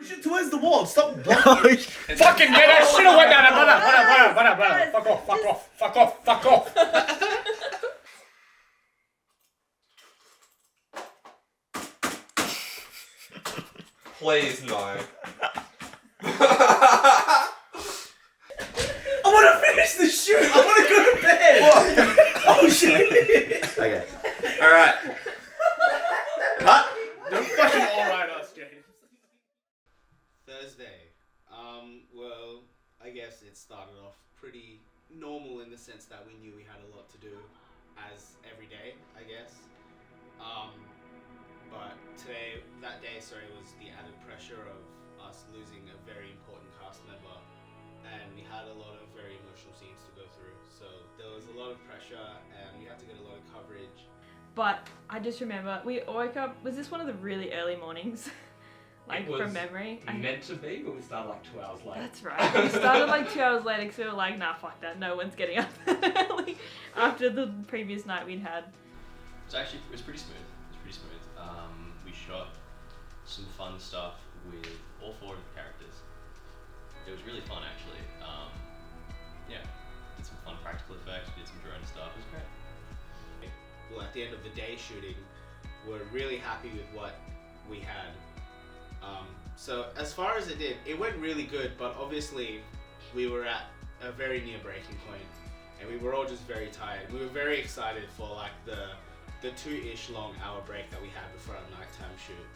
Push it towards the wall. Stop blocking. Fucking man, I should have went down. Brother. Fuck off. Please no. I want to finish the shoot. I want to go to bed. Oh shit. Okay. All right. Cut. Don't fucking alright us, James. Thursday. Well, I guess it started off pretty normal in the sense that we knew we had a lot to do as every day, I guess. But that day, was the added pressure of us losing a very important cast member, and we had a lot of very emotional scenes to go through. So there was a lot of pressure, and we had to get a lot of coverage. But I just remember, we woke up, was this one of the really early mornings? Like, from memory? Meant to be, but we started like 2 hours later. That's right. We started like 2 hours later because we were like, nah, fuck that. No one's getting up early after the previous night we'd had. It was pretty smooth. We shot some fun stuff with all 4 of the characters. It was really fun, actually. Did some fun practical effects, did some drone stuff. It was great. Well, at the end of the day shooting, we're really happy with what we had. So as far as it went really good, but obviously we were at a very near breaking point, and we were all just very tired. We were very excited for like the 2-ish long hour break that we had before our nighttime shoot.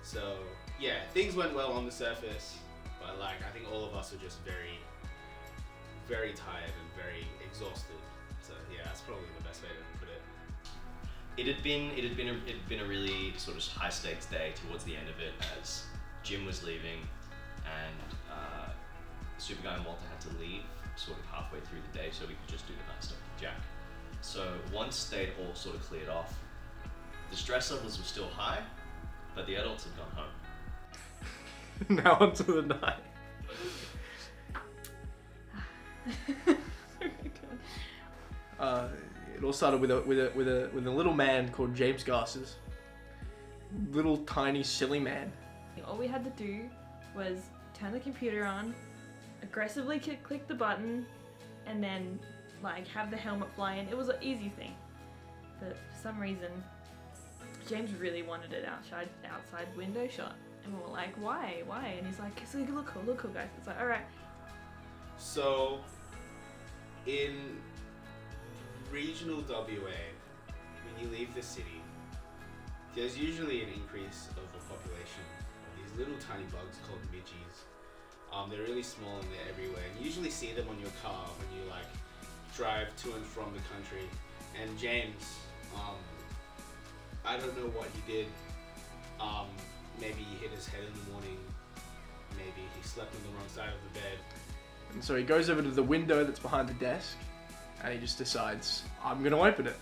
So yeah, things went well on the surface, but like I think all of us were just very, very tired and very exhausted. So yeah, that's probably the best way to put it. It had been a really sort of high stakes day towards the end of it, as Jim was leaving and Superguy and Walter had to leave sort of halfway through the day so we could just do the night stuff with Jack. So once they'd all sort of cleared off, the stress levels were still high, but the adults had gone home. Now onto the night. It all started with a little man called James Garces. Little tiny silly man. All we had to do was turn the computer on, aggressively click the button, and then like have the helmet fly in. It was an easy thing, but for some reason James really wanted it outside window shot, and we were like, why? And he's like, it's like, look cool guys. It's like, all right. So in regional WA, when you leave the city, there's usually an increase of the population of these little tiny bugs called midgies. They're really small and they're everywhere. And you usually see them on your car when you like drive to and from the country. And James, I don't know what he did. Maybe he hit his head in the morning. Maybe he slept on the wrong side of the bed. And so he goes over to the window that's behind the desk and he just decides, I'm going to open it.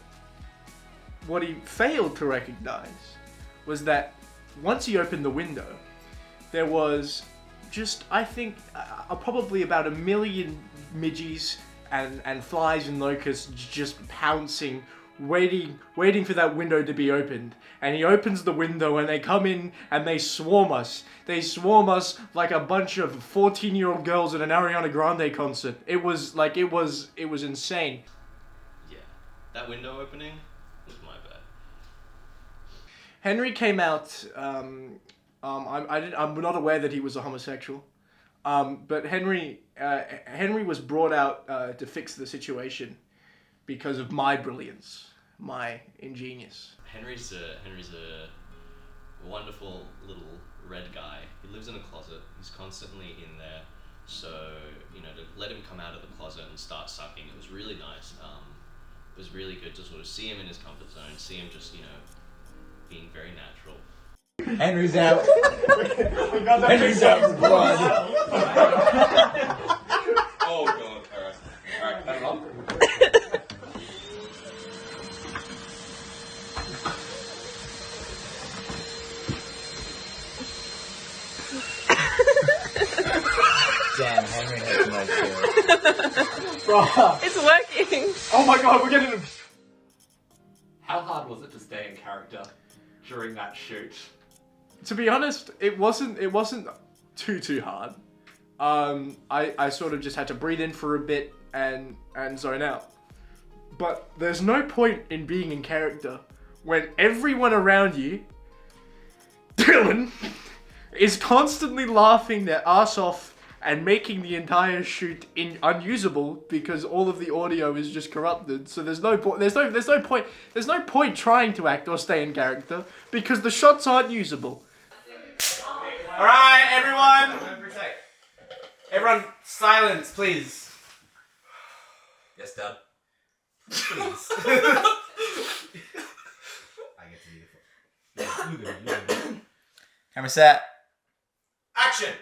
What he failed to recognize was that once he opened the window, there was just, I think, probably about 1 million midgies and flies and locusts just pouncing, waiting for that window to be opened. And he opens the window and they come in and they swarm us. They swarm us like a bunch of 14-year-old girls at an Ariana Grande concert. It was insane. Yeah, that window opening was my bad. Henry came out, I'm not aware that he was a homosexual, but Henry was brought out to fix the situation because of my brilliance, my ingenious. Henry's a wonderful little red guy. He lives in a closet. He's constantly in there. So, to let him come out of the closet and start sucking, it was really nice. It was really good to sort of see him in his comfort zone, see him just, being very natural. Henry's out. Henry's out for blood. Oh god, alright, cut it off. Damn, Henry has no feeling. Bruh. It's working. Oh my god, we're getting... How hard was it to stay in character during that shoot? To be honest, it wasn't too hard. I sort of just had to breathe in for a bit and zone out. But there's no point in being in character when everyone around you, Dylan, is constantly laughing their ass off and making the entire shoot unusable because all of the audio is just corrupted. So there's no point trying to act or stay in character because the shots aren't usable. All right, everyone, silence, please. Yes, Dad. Please. I get to be the foot. Camera set. Action.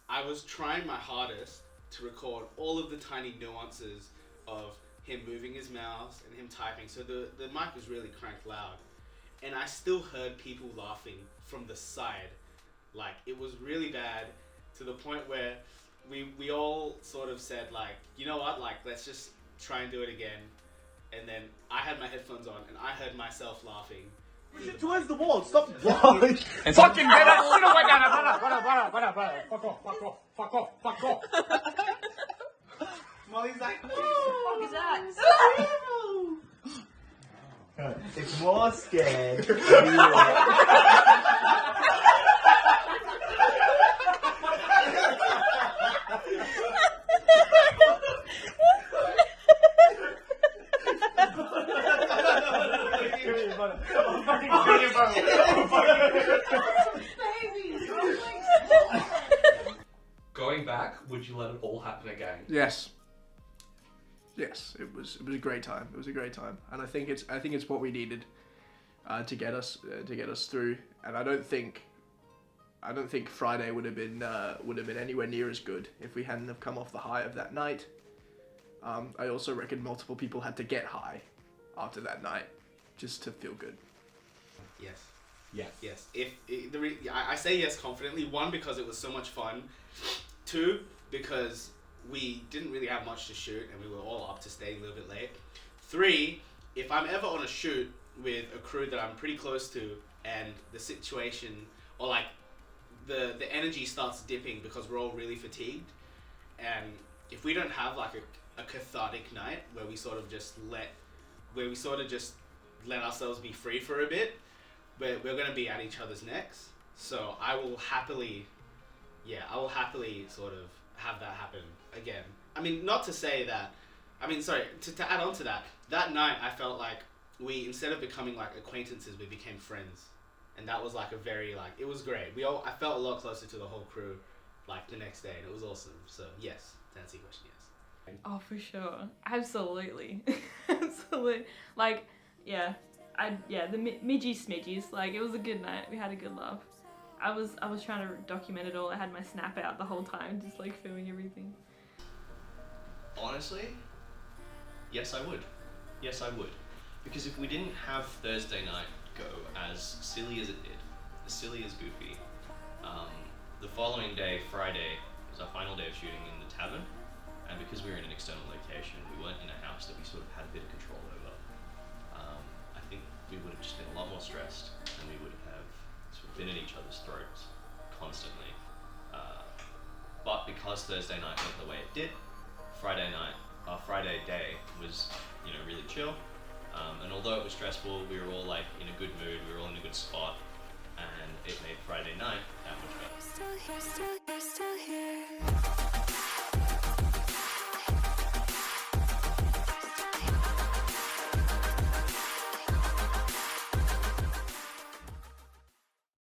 I was trying my hardest to record all of the tiny nuances of him moving his mouse and him typing, so the mic was really cranked loud. And I still heard people laughing from the side. Like, it was really bad, to the point where we all sort of said, like, you know what, like, let's just try and do it again. And then I had my headphones on and I heard myself laughing. Towards the wall, stop. Fucking get up! Fuck off! Molly's like, What is that? it's more scared. Going back, would you let it all happen again? Yes. Yes, it was a great time. It was a great time, and I think it's what we needed to get us through. And I don't think Friday would have been anywhere near as good if we hadn't have come off the high of that night. I also reckon multiple people had to get high after that night just to feel good. Yes. Yes. Yes. I say yes confidently. 1, because it was so much fun. 2, because we didn't really have much to shoot and we were all up to stay a little bit late. 3, if I'm ever on a shoot with a crew that I'm pretty close to and the situation or like the energy starts dipping because we're all really fatigued, and if we don't have like a cathartic night where we sort of just let ourselves be free for a bit, we're going to be at each other's necks. So I will happily sort of have that happen again. I mean, not to say that, to add on to that night I felt like we, instead of becoming like acquaintances, we became friends. And that was like it was great. I felt a lot closer to the whole crew like the next day, and it was awesome. So yes, to answer your question, yes. Oh, for sure. Absolutely. Absolutely. Like, yeah. The midgy smidgies. Like, it was a good night. We had a good laugh. I was trying to document it all. I had my snap out the whole time, just like filming everything. Honestly, yes, I would. Yes, I would. Because if we didn't have Thursday night go as silly as it did, as silly as goofy, the following day, Friday, was our final day of shooting in the tavern, and because we were in an external location, we weren't in a house that we sort of had a bit of control over. I think we would have just been a lot more stressed, and we would have sort of been at each other's throats constantly. But because Thursday night went the way it did, Friday day was, really chill. And although it was stressful, we were all like in a good mood, we were all in a good spot, and it made Friday night that much better. Still here, still here, still here.